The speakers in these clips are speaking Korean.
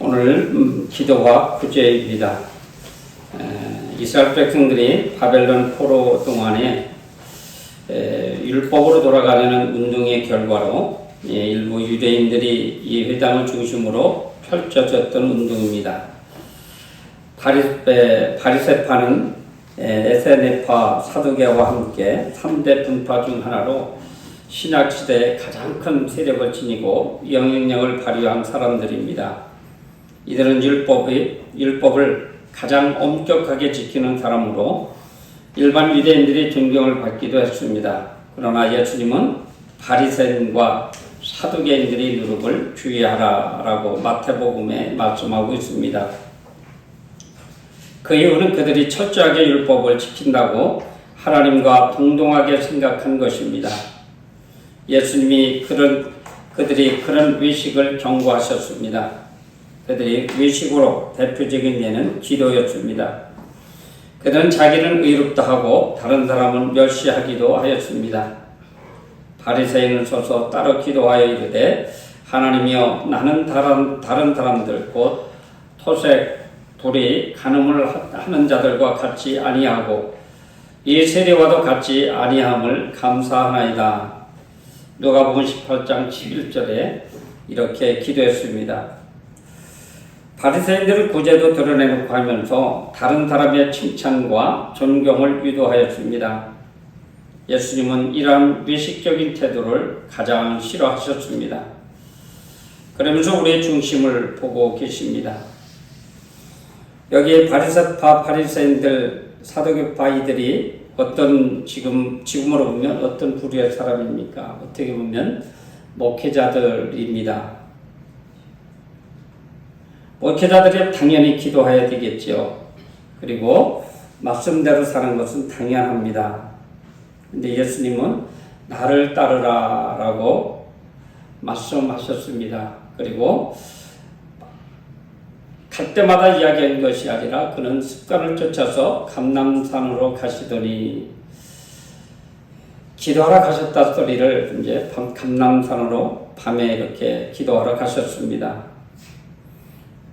오늘 기도와 구제입니다. 이스라엘 백성들이 바벨론 포로 동안에 율법으로 돌아가려는 운동의 결과로 일부 유대인들이 이 회당을 중심으로 펼쳐졌던 운동입니다. 바리새파는 에세네파 사두개와 함께 3대 분파 중 하나로 신약시대에 가장 큰 세력을 지니고 영향력을 발휘한 사람들입니다. 이들은 율법을 가장 엄격하게 지키는 사람으로 일반 유대인들이 존경을 받기도 했습니다. 그러나 예수님은 바리새인과 사두개인들의 누룩을 주의하라라고 마태복음에 말씀하고 있습니다. 그 이유는 그들이 철저하게 율법을 지킨다고 하나님과 동등하게 생각한 것입니다. 예수님이 그들이 그런 의식을 경고하셨습니다. 그들이 의식으로 대표적인 예는 기도였습니다. 그들은 자기는 의롭다 하고 다른 사람은 멸시하기도 하였습니다. 바리새인은 서서 따로 기도하여 이르되 하나님이여 나는 다른 사람들 곧 토색, 불이 간음을 하는 자들과 같이 아니하고 이 세리와도 같이 아니함을 감사하나이다. 누가복음 18장 11절에 이렇게 기도했습니다. 바리새인들은 구제도 드러내놓고 하면서 다른 사람의 칭찬과 존경을 유도하였습니다. 예수님은 이러한 외식적인 태도를 가장 싫어하셨습니다. 그러면서 우리의 중심을 보고 계십니다. 여기에 바리새파, 바리새인들, 사두개파 이들이 지금으로 보면 어떤 부류의 사람입니까? 어떻게 보면 목회자들입니다. 목회자들이 당연히 기도해야 되겠죠. 그리고 말씀대로 사는 것은 당연합니다. 근데 예수님은 나를 따르라 라고 말씀하셨습니다. 그리고 갈 때마다 이야기한 것이 아니라 그는 습관을 쫓아서 감람산으로 가시더니 기도하러 가셨다 소리를 이제 감람산으로 밤에 이렇게 기도하러 가셨습니다.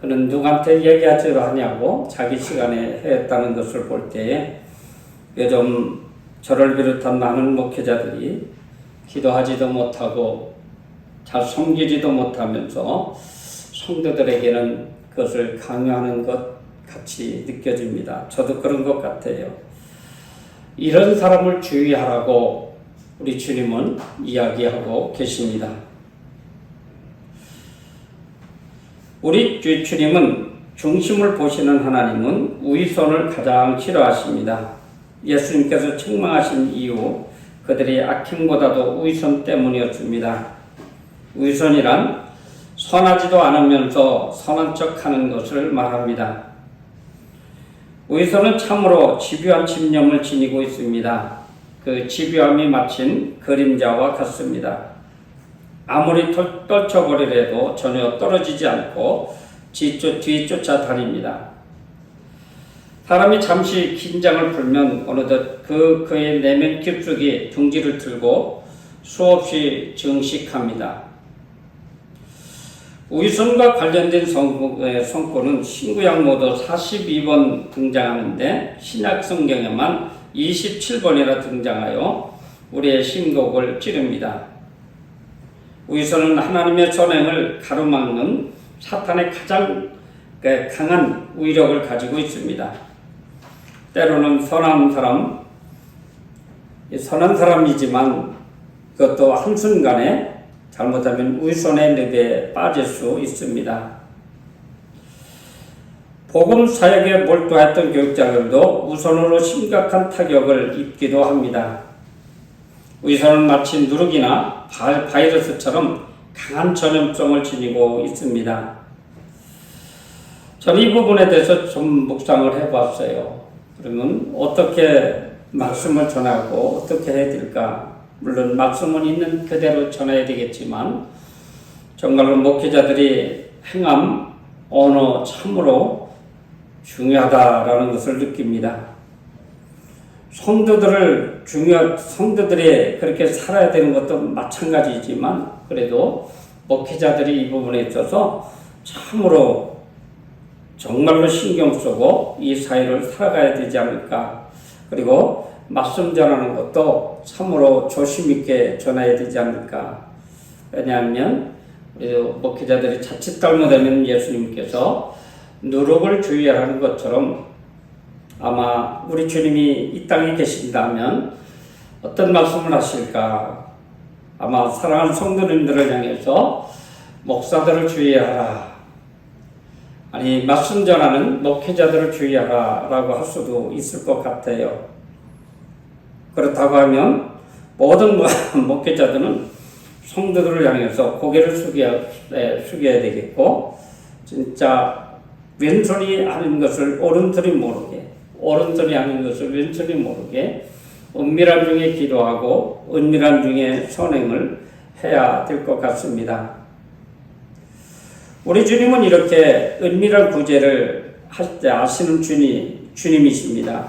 그는 누구한테 얘기하지도 하냐고 자기 시간에 했다는 것을 볼 때에 요즘 저를 비롯한 많은 목회자들이 기도하지도 못하고 잘 섬기지도 못하면서 성도들에게는 그것을 강요하는 것 같이 느껴집니다. 저도 그런 것 같아요. 이런 사람을 주의하라고 우리 주님은 이야기하고 계십니다. 우리 주님은 중심을 보시는 하나님은 우위선을 가장 싫어하십니다. 예수님께서 책망하신 이유 그들의 악행보다도 우위선 때문이었습니다. 우위선이란 선하지도 않으면서 선한 척하는 것을 말합니다. 우위선은 참으로 집요한 집념을 지니고 있습니다. 그 집요함이 마친 그림자와 같습니다. 아무리 떨쳐버리려도 전혀 떨어지지 않고 뒤쫓아 다닙니다. 사람이 잠시 긴장을 풀면 어느덧 그의 내면 깊숙이 둥지를 틀고 수없이 증식합니다. 우위선과 관련된 성구는 신구약 모두 42번 등장하는데 신약 성경에만 27번이나 등장하여 우리의 심곡을 찌릅니다. 우위선은 하나님의 선행을 가로막는 사탄의 가장 강한 위력을 가지고 있습니다. 때로는 선한 사람이지만 그것도 한순간에 잘못하면 우위선의 늪에 빠질 수 있습니다. 복음 사역에 몰두했던 교육자들도 우선으로 심각한 타격을 입기도 합니다. 우위선은 마치 누룩이나 바이러스처럼 강한 전염성을 지니고 있습니다. 저는 이 부분에 대해서 좀 묵상을 해봤어요. 그러면 어떻게 말씀을 전하고 어떻게 해야 될까? 물론 말씀은 있는 그대로 전해야 되겠지만 정말로 목회자들이 행함, 언어 참으로 중요하다라는 것을 느낍니다. 성도들이 그렇게 살아야 되는 것도 마찬가지지만 그래도 목회자들이 이 부분에 있어서 참으로 정말로 신경 쓰고 이 사회를 살아가야 되지 않을까. 그리고 말씀 전하는 것도 참으로 조심 있게 전해야 되지 않을까. 왜냐하면 우리 목회자들이 자칫 잘못하면 예수님께서 누룩을 주의하라는 것처럼 아마 우리 주님이 이 땅에 계신다면 어떤 말씀을 하실까. 아마 사랑하는 성도님들을 향해서 목사들을 주의하라. 아니 말씀 전하는 목회자들을 주의하라 라고 할 수도 있을 것 같아요. 그렇다고 하면 모든 목회자들은 성도들을 향해서 고개를 숙여야 되겠고 진짜 왼손이 아닌 것을 오른손이 모르게 오른손이 아닌 것을 왼손이 모르게 은밀한 중에 기도하고 은밀한 중에 선행을 해야 될 것 같습니다. 우리 주님은 이렇게 은밀한 구제를 할 때 아시는 주님이십니다.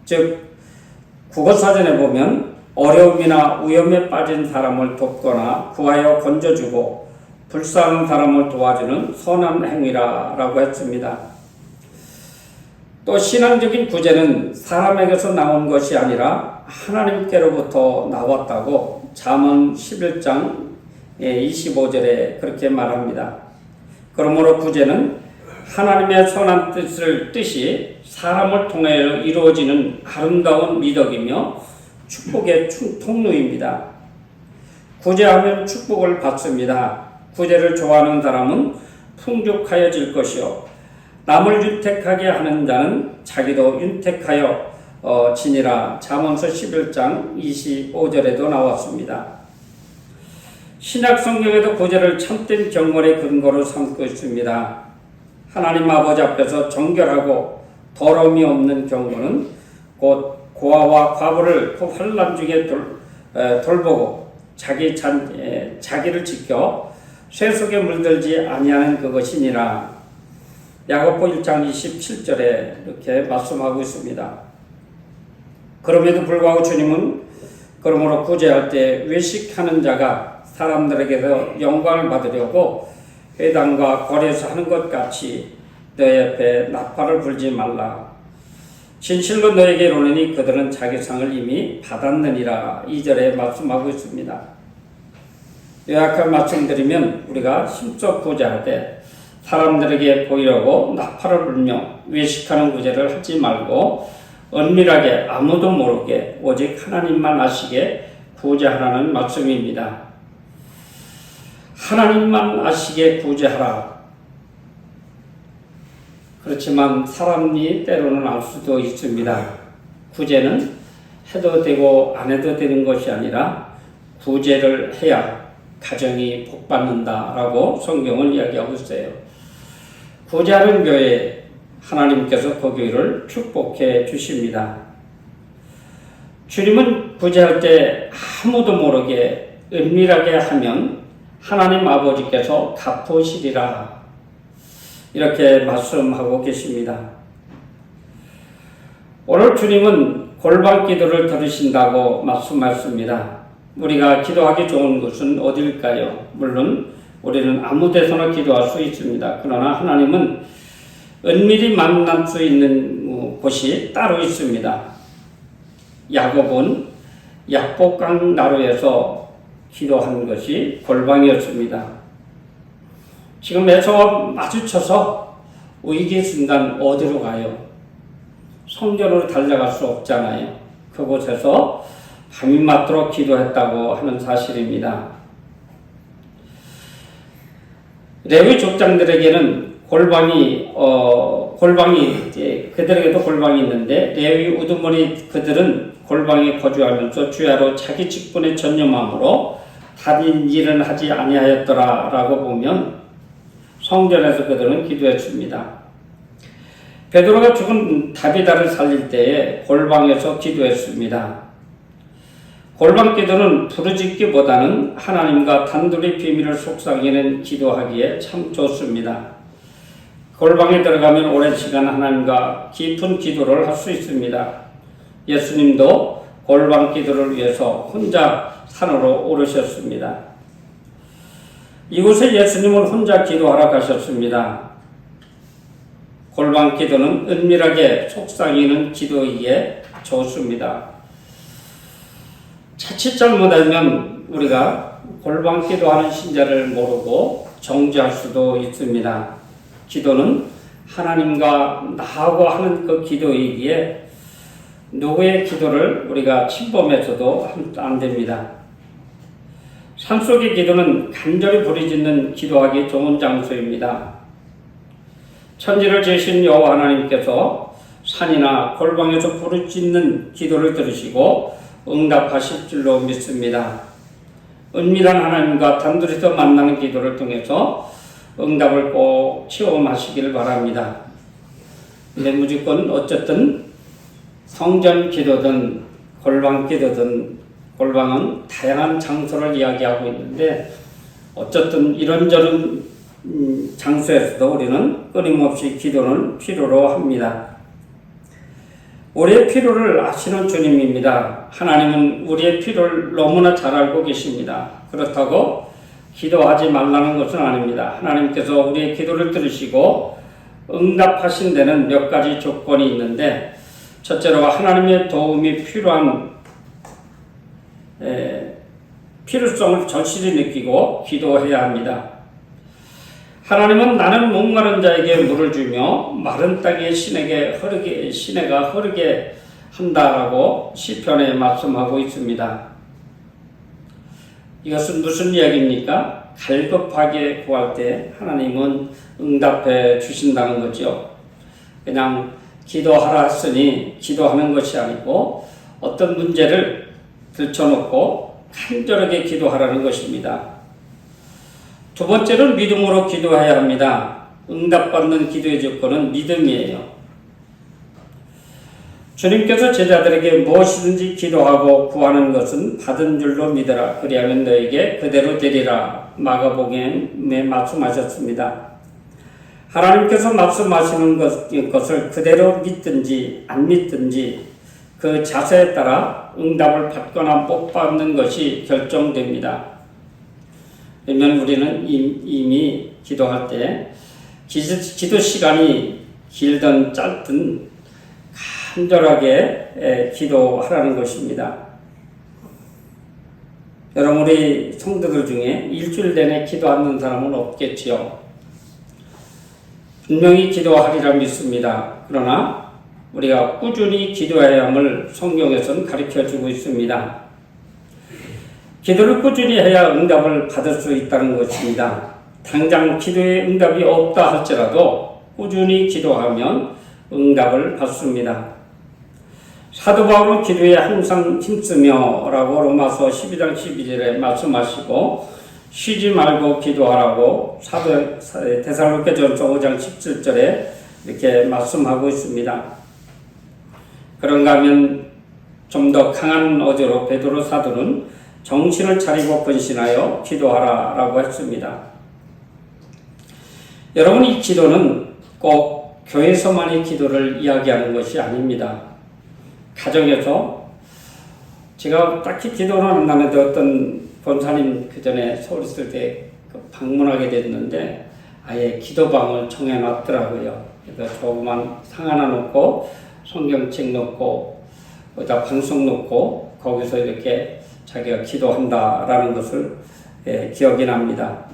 즉 국어사전에 보면 어려움이나 위험에 빠진 사람을 돕거나 구하여 건져주고 불쌍한 사람을 도와주는 선한 행위라고 했습니다. 또 신앙적인 구제는 사람에게서 나온 것이 아니라 하나님께로부터 나왔다고 잠언 11장 25절에 그렇게 말합니다. 그러므로 구제는 하나님의 선한 뜻이 사람을 통하여 이루어지는 아름다운 미덕이며 축복의 통로입니다. 구제하면 축복을 받습니다. 구제를 좋아하는 사람은 풍족하여질 것이요 남을 윤택하게 하는 자는 자기도 윤택하여 지니라. 잠언서 11장 25절에도 나왔습니다. 신약 성경에도 구제를 참된 경건의 근거로 삼고 있습니다. 하나님 아버지 앞에서 정결하고 더러움이 없는 경건은 곧 고아와 과부를 그 환난 중에 돌보고 자기를 지켜 쇠 속에 물들지 아니하는 그것이니라. 야고보 1장 27절에 이렇게 말씀하고 있습니다. 그럼에도 불구하고 주님은 그러므로 구제할 때 외식하는 자가 사람들에게서 영광을 받으려고 회당과 거리에서 하는 것 같이 너희 앞에 나팔을 불지 말라. 진실로 너에게 이르노니 그들은 자기 상을 이미 받았느니라. 2절에 말씀하고 있습니다. 요약한 말씀드리면 우리가 힘써 구제할 때 사람들에게 보이려고 나팔을 불며 외식하는 구제를 하지 말고 은밀하게 아무도 모르게 오직 하나님만 아시게 구제하라는 말씀입니다. 하나님만 아시게 구제하라. 그렇지만 사람이 때로는 알 수도 있습니다. 구제는 해도 되고 안 해도 되는 것이 아니라 구제를 해야 가정이 복받는다라고 성경은 이야기하고 있어요. 구제하는 교회 하나님께서 그 교회를 축복해 주십니다. 주님은 구제할 때 아무도 모르게 은밀하게 하면 하나님 아버지께서 갚으시리라. 이렇게 말씀하고 계십니다. 오늘 주님은 골방 기도를 들으신다고 말씀하셨습니다. 우리가 기도하기 좋은 곳은 어딜까요? 물론 우리는 아무 데서나 기도할 수 있습니다. 그러나 하나님은 은밀히 만날 수 있는 곳이 따로 있습니다. 야곱은 약복강 나루에서 기도한 것이 골방이었습니다. 지금 에서와 마주쳐서 위기 순간 어디로 가요? 성전으로 달려갈 수 없잖아요. 그곳에서 밤이 맞도록 기도했다고 하는 사실입니다. 레위 족장들에게는 골방이 이제 그들에게도 골방이 있는데 레위 우두머리 그들은 골방에 거주하면서 주야로 자기 직분에 전념함으로 다른 일은 하지 아니하였더라라고 보면 성전에서 그들은 기도했습니다. 베드로가 죽은 다비다를 살릴 때에 골방에서 기도했습니다. 골방 기도는 부르짖기보다는 하나님과 단둘이 비밀을 속삭이는 기도하기에 참 좋습니다. 골방에 들어가면 오랜 시간 하나님과 깊은 기도를 할 수 있습니다. 예수님도 골방 기도를 위해서 혼자 산으로 오르셨습니다. 이곳에 예수님은 혼자 기도하러 가셨습니다. 골방 기도는 은밀하게 속삭이는 기도이기에 좋습니다. 자칫 잘못하면 우리가 골방 기도하는 신자를 모르고 정죄할 수도 있습니다. 기도는 하나님과 나하고 하는 그 기도이기에 누구의 기도를 우리가 침범해서도 안 됩니다. 산속의 기도는 간절히 부르짖는 기도하기 좋은 장소입니다. 천지를 지으신 여호와 하나님께서 산이나 골방에서 부르짖는 기도를 들으시고 응답하실 줄로 믿습니다. 은밀한 하나님과 단둘이서 만나는 기도를 통해서 응답을 꼭 체험하시길 바랍니다. 근데 무조건 어쨌든 성전 기도든 골방 기도든, 골방은 다양한 장소를 이야기하고 있는데 어쨌든 이런저런 장소에서도 우리는 끊임없이 기도는 필요로 합니다. 우리의 필요를 아시는 주님입니다. 하나님은 우리의 필요를 너무나 잘 알고 계십니다. 그렇다고 기도하지 말라는 것은 아닙니다. 하나님께서 우리의 기도를 들으시고 응답하신 데는 몇 가지 조건이 있는데, 첫째로 하나님의 도움이 필요성을 절실히 느끼고 기도해야 합니다. 하나님은 나는 목마른 자에게 물을 주며 마른 땅의 시내가 흐르게 한다라고 시편에 말씀하고 있습니다. 이것은 무슨 이야기입니까? 갈급하게 구할 때 하나님은 응답해 주신다는 거죠. 그냥 기도하라 했으니 기도하는 것이 아니고 어떤 문제를 들춰놓고 간절하게 기도하라는 것입니다. 두 번째는 믿음으로 기도해야 합니다. 응답받는 기도의 조건은 믿음이에요. 주님께서 제자들에게 무엇이든지 기도하고 구하는 것은 받은 줄로 믿어라. 그리하면 너에게 그대로 되리라. 마가복음에 말씀하셨습니다. 하나님께서 말씀하시는 것을 그대로 믿든지 안 믿든지 그 자세에 따라 응답을 받거나 못 받는 것이 결정됩니다. 그러면 우리는 이미 기도할 때 기도 시간이 길든 짧든 간절하게 기도하라는 것입니다. 여러분, 우리 성도들 중에 일주일 내내 기도 않는 사람은 없겠지요. 분명히 기도하리라 믿습니다. 그러나 우리가 꾸준히 기도해야 함을 성경에서는 가르쳐주고 있습니다. 기도를 꾸준히 해야 응답을 받을 수 있다는 것입니다. 당장 기도에 응답이 없다 할지라도 꾸준히 기도하면 응답을 받습니다. 사도 바울은 기도에 항상 힘쓰며 라고 로마서 12장 12절에 말씀하시고 쉬지 말고 기도하라고 데살로니가전서 5장 17절에 이렇게 말씀하고 있습니다. 그런가 하면 좀 더 강한 어조로 베드로 사도는 정신을 차리고 근신하여 기도하라 라고 했습니다. 여러분, 이 기도는 꼭 교회에서만의 기도를 이야기하는 것이 아닙니다. 가정에서 제가 딱히 기도는 안 하는데 어떤 권사님 그 전에 서울 있을 때 방문하게 됐는데 아예 기도방을 정해놨더라고요. 그래서 조그만 상 하나 놓고 성경책 놓고 거기다 방송 놓고 거기서 이렇게 자기가 기도한다라는 것을 기억이 납니다.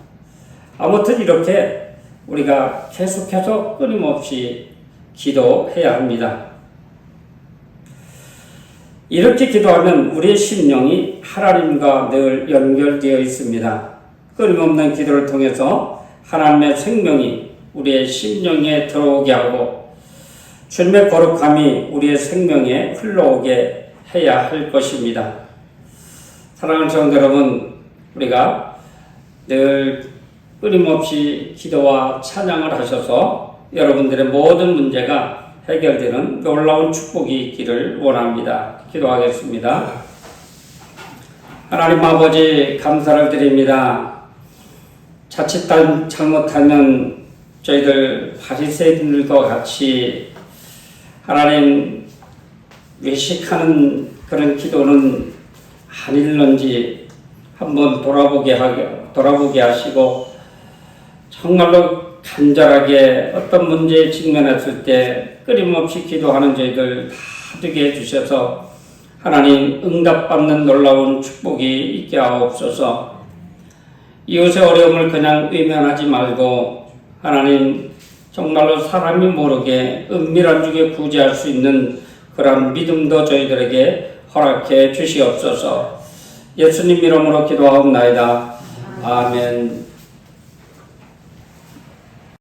아무튼 이렇게 우리가 계속해서 끊임없이 기도해야 합니다. 이렇게 기도하면 우리의 심령이 하나님과 늘 연결되어 있습니다. 끊임없는 기도를 통해서 하나님의 생명이 우리의 심령에 들어오게 하고 주님의 거룩함이 우리의 생명에 흘러오게 해야 할 것입니다. 사랑하는 성도 여러분, 우리가 늘 끊임없이 기도와 찬양을 하셔서 여러분들의 모든 문제가 해결되는 놀라운 축복이 있기를 원합니다. 기도하겠습니다. 하나님 아버지, 감사를 드립니다. 자칫 잘못하면 저희들 바리새인들과 같이 하나님 외식하는 그런 기도는 아닐런지 한번 돌아보게 하시고 정말로 간절하게 어떤 문제에 직면했을 때 끊임없이 기도하는 저희들 다 되게 해주셔서 하나님 응답받는 놀라운 축복이 있게 하옵소서. 이웃의 어려움을 그냥 외면하지 말고 하나님 정말로 사람이 모르게 은밀한 중에 구제할 수 있는 그런 믿음도 저희들에게 허락해 주시옵소서. 예수님 이름으로 기도하옵나이다. 아멘.